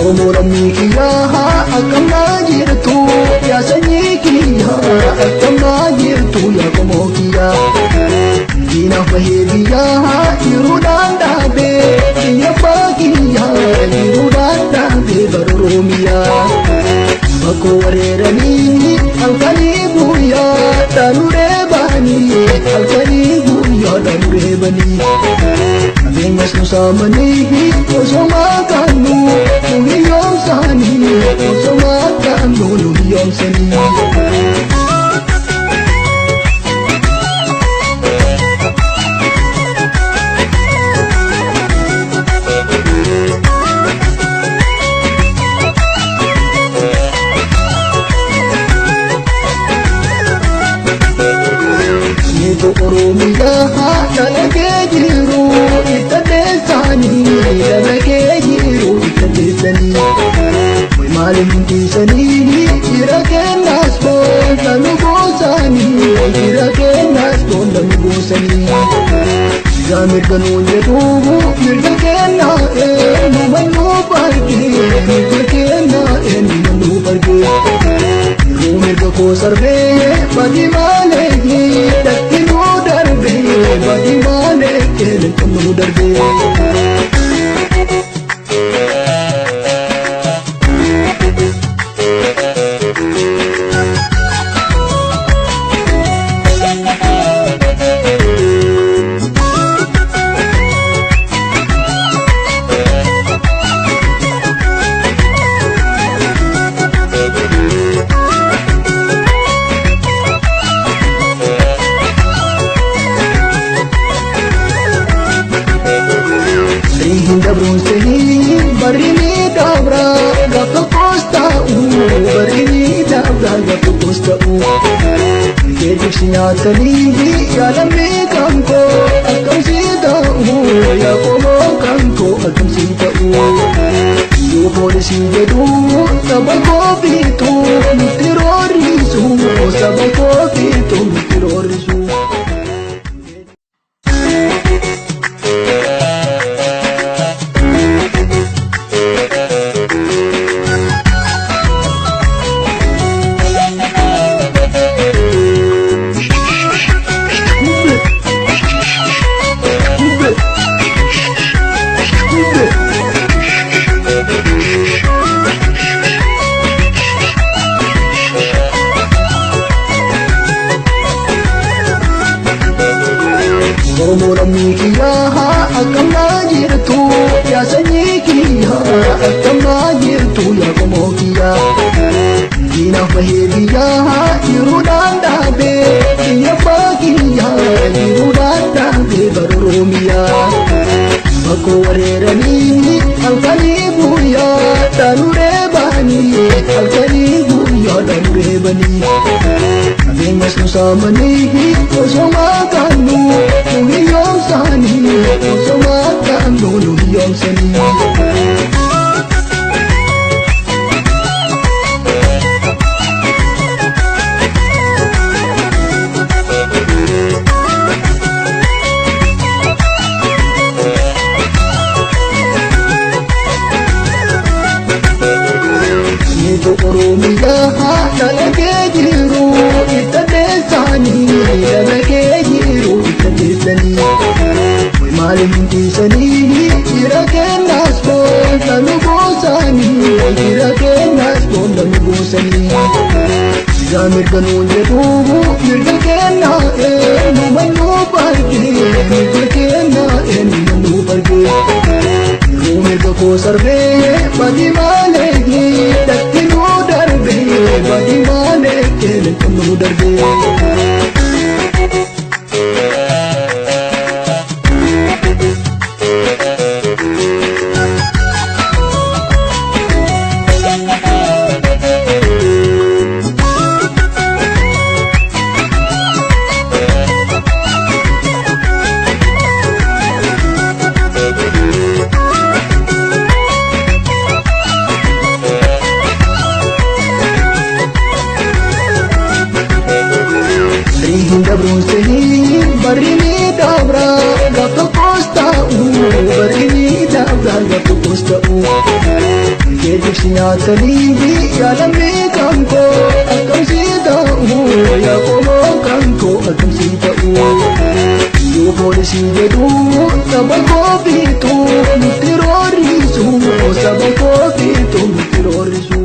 Oromoo kiyyaa akkam naa jirtu yaa sanyii kiyyaa akkam naa jirtu yaa qomoo kiyyaa diinaaf bahee biyyaa jiruudhaan dhaabee biyya abbaa kiyyaa jiruudhaan dhaabee bara Oromiyaa bakkoo wareeranii halkanii guyyaa dhaanuree banii halkanii guyyaa dhaanuree banii Vengas nu saamanii osoo maqaannu nu hiyyoomsanii osoo maqaannu nu hiyyoomsanii. Oromiyaa dalagee jiru itti deessanii dalagee jiru itti deessanii maaliif dhiisanii jira kennaas booda nu goosanii jira kennaas booda nu goosanii yaa mirga nuun jedhu mirga kennaa nu mannuu bargee mirga kennaa nu mannuu bargee mirga koo sarbee badii maalee dhatti nuu darbee badii maalee dhatti nuu darbee. Barini dabra gaafa koosta'u barini dabra gaafa koosta'u geejjibsi nyaatanii yaalamee kan koo akkamsi ta'u yaa qomoo kan koo akkamsi ta'u yoo poolisii jedhu saba koo biitu nutti roorrisu saba koo biitu nutti roorrisu. Oromoo kiyyaa akkam naa jirtu yaa sanyii kiyyaa akkam naa jirtu yaa qomoo kiyyaa diinaaf bahee biyyaa jiruudhaan dhaabee biyya abbaa kiyyaa jiruudhaan dhaabee bara Oromiyaa bakkoo wareeranii halkanii guyyaa dhaanuree banii halkanii guyyaa dhaanuree banii Vengas nu saamanii osoo maqaannu nu hiyyoomsanii osoo maqaannu nu hiyyoomsanii. Oromiyaa dalagee jiru itti deessanii dalagee jiru itti deessanii maaliif dhiisanii jira kennaas booda nu goosanii jira kennaas booda nu goosanii yaa mirga nuun jedhu mirga kennaa nu mannuu bargee mirga kennaa nu mannuu bargee mirga koo sarbee badii maalee dhatti nuu darbee badii maalee dhatti nuu darbee. Barini dabra gaafa koosta'u barini dabra gaafa koosta'u nyaatanii yaalamee kan koo akkamsii ta'u yaa qomoo kan koo akkamsii ta'u yoo poolisii jedhu saba koo fiitu nutti roorrisu saba koo fiitu nutti roorrisu.